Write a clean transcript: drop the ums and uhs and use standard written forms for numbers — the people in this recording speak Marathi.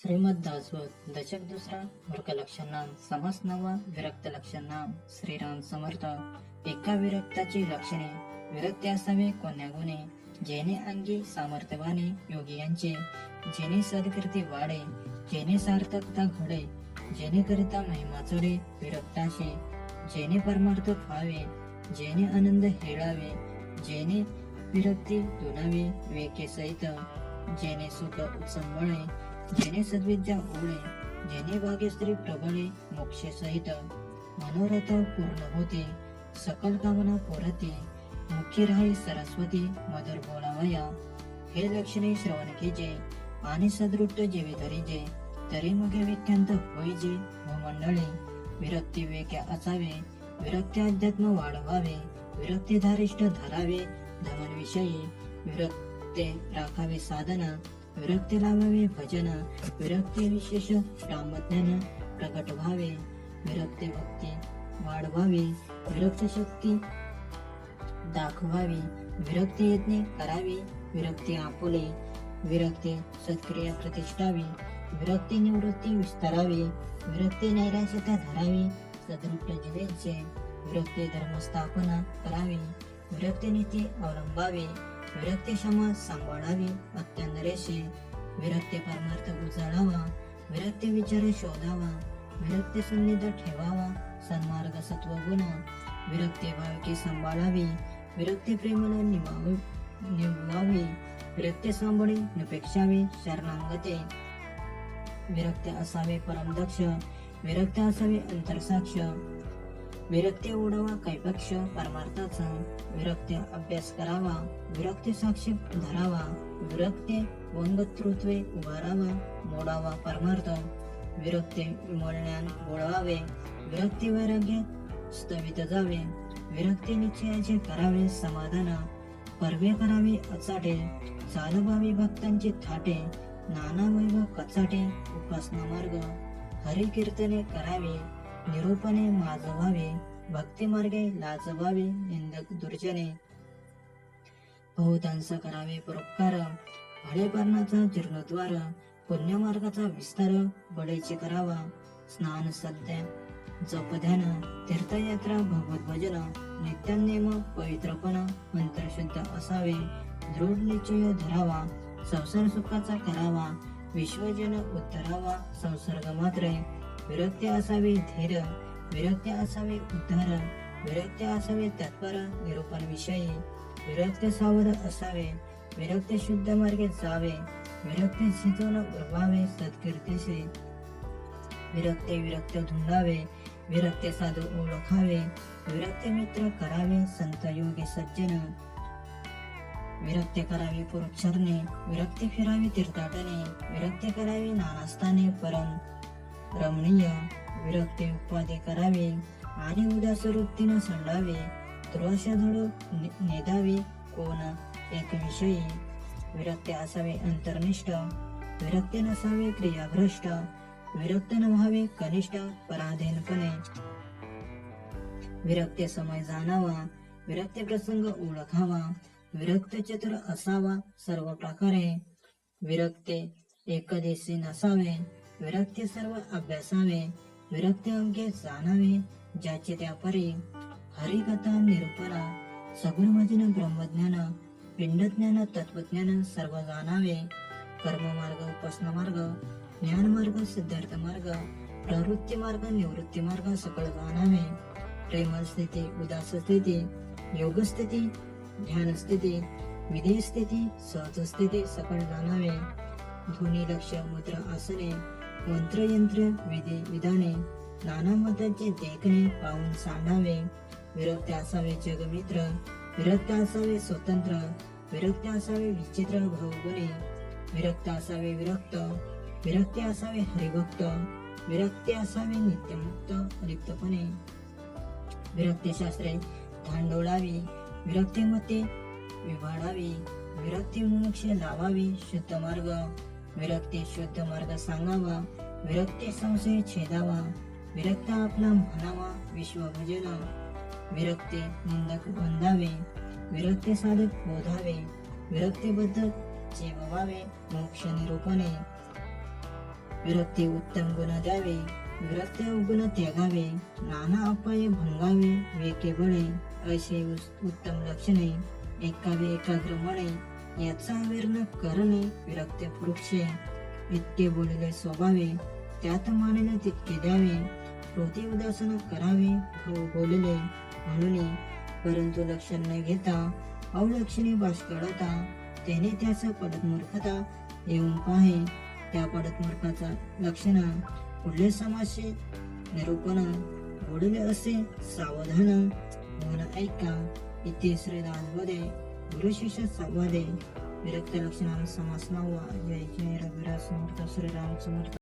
श्रीमद दासवत दशक दुसरा मूर्ख लक्षणाम समास नववा विरक्त लक्षणाम श्रीराम समर्थ एका विरक्ताची लक्षणे विरक्ती असावे कोण्या गुणे जेने अंगी सामर्थ्यवाने योगी यांचे जेने सदकीर्ती वाढे जेने सार्थकता घडे जेने करिता महिमा चढे विरक्ताशी जेने परमार्थ व्हावे जेने आनंद हेळावे जेने विरक्ती दुनावे विवेके सहित जेने सुख उत्संबळे जेने सद्विद्या ओळे जेने भाग्यश्री प्रबळे मोक्षे सहित मनोरथ पूर्ण होते सकल कामना पुरते मुखी राही सरस्वती मधुर बोलावया हे लक्षणे श्रवण केजे आणि सदृष्ट जेवे धरीजे तरी मगे विख्यांत होईजे व मंडळी विरक्ती वेक्या असावे विरक्ती अध्यात्म वाढवावे विरक्ती धारिष्ठ धरावे धमन विषयी विरक्ते राखावे साधन विरक्ती लावावे भजन विरक्ती विशेष ब्रह्मज्ञान प्रकट व्हावे विरक्ती भक्ती वाढवावी विरक्त शक्ती दाखवावी विरक्ती यज्ञ करावी विरक्ती आपुले विरक्ती सत्क्रिया प्रतिष्ठावी विरक्ती निवृत्ती विस्तारावी विरक्ती नैराश्यता धरावी सदृष्ट जीवेचे विरक्ती धर्मस्थापना करावी विरक्ती नीती अवलंबावी विरक्ती क्षमा सांभाळावी अत्यंतरेषे विरक्ती परमार्थ उजाळावा विरक्ती विचार शोधावा विरक्ती सन्निध ठेवावा सन्मार्ग सत्वगुण विरक्ती भाविके सांभाळावी विरक्ती प्रेमाने निववावी विरक्ती सांभाळी निपेक्षावी शरणांगते विरक्ती असावे परमदक्ष विरक्ती असावे अंतरसाक्ष विरक्ती ओढावा कैपक्ष परमार्थाचा विरक्ती अभ्यास करावा विरक्ती साक्ष धरावा विरक्ती वंगतृत्वे उभारावा मोडावा परमार्थ विरक्ती विमळण्यान बोळवावे विरक्ती वैराग्य स्थवित जावे विरक्ती निश्चयाचे करावे समाधान पर्वे करावे अचाटे चालवावे भक्तांचे थाटे नाना वैभव कचाटे उपासना मार्ग हरी कीर्तने करावे निरूपणे माजवावे भक्ती मार्गे लाजवावे निंदक दुर्जने बहुतांश करावे परोपकार भाडेपणाचा जीर्णोद्वार पुण्यमार्गाचा विस्तार बळेचे करावा स्नान सध्या जप ध्यान तीर्थयात्रा भगवत भजन नित्यानेम पवित्रपणा मंत्रशुद्ध असावे दृढ निश्चय धरावा संसार सुखाचा करावा विश्वजन उद्धरावा संसर्ग मात्रे विरक्ती असावे धीर विरक्ती असावे उद्धार विरक्ती असावे तत्पर निरूपण विषयी विरक्ती सावध असावे विरक्ती शुद्ध मार्गे जावे विरक्ती शिजवून उरवावे सत्कीर्तीशी विरक्ती विरक्त धुंडावे विरक्ती साधू ओळखावे विरक्ती मित्र करावे संत योगी सज्जन विरक्ती करावी पुरुषरणे विरक्ती फिरावी तीर्थाटने विरक्ती करावी नानास्थाने परम रमणीय विरक्ती उपाधी करावी आणि उदास वृत्तीनं संडावे द्रोष धडू नेदावे कोण एक विषयी विरक्ती असावे अंतर्निष्ठ विरक्ती नसावे क्रियाभ्रष्ट विरक्त न व्हावे कनिष्ठ पराधीनपणे विरक्ती समय जाणावा विरक्ती प्रसंग ओळखावा विरक्त चतुर असावा सर्व प्रकारे विरक्ती एकदेशी नसावे विरक्ती सर्व अभ्यासावे विरक्ती अंगे जाणावे ज्याचे त्या परी हरिकथा निरूपणा सगुण भजन ब्रह्मज्ञान पिंडज्ञान तत्वज्ञान सर्व जाणावे कर्ममार्ग उपासना मार्ग ज्ञान मार्ग सिद्धार्थ मार्ग प्रवृत्ती मार्ग निवृत्ती मार्ग सकळ जाणावे प्रेम स्थिती उदास स्थिती योग स्थिती ध्यान स्थिती विधेय स्थिती सहज स्थिती सकळ जाणावे ध्वनी लक्ष मुद्रा आसने मंत्र यंत्र विधी विधाने नाना मतांचे देखणे पाहून सांडावे विरक्ती असावे जगमित्र विरक्त असावे स्वतंत्र विरक्त असावे विचित्र भावगुणे विरक्त असावे विरक्ती असावे हरिभक्त विरक्ती असावे नित्यमुक्त अलिप्तपणे विरक्ती शास्त्रे धांडोळावी विरक्ती मते विभाडावी विरक्ती मोक्ष लावावी शुद्ध मार्ग विरक्ती शुद्ध मार्ग सांगावा विरक्ती संशय छेदावा विरक्त आपला म्हणावा विश्वभजन विरक्ती निंदक बंधावे विरक्ती साधक बोधावे विरक्तीबद्ध जेवावे मोक्ष निरूपणे विरक्ती उत्तम गुण द्यावे, विरक्ती अवगुण त्यागावे, नाना अपाय भंगावे, वेके बळे, ऐसे उत्तम लक्षणे, ऐकावे एकाग्र मने, याचा अवेर न करणे, विरक्ती वृक्षे, इतके बोलिले स्वभावे, त्यात मानिले तितके द्यावे, कृती उदासन करावे, हो बोलिले म्हणून, परंतु लक्षण न घेता, अवलक्षणी बाश कळता, त्याने त्याच पडत मूर्खता येऊन पाहे, त्या पडत मूर्खाचा लक्षण, पुढले समासे निरूपण, बोलले असे सावधान, मन ऐका, इथे श्रीदासवदे, गुरु शिष्य संवादे, विरक्त लक्षणाने समास 9. जय जय रघुवीर समर्थ श्रीराम समर्थ.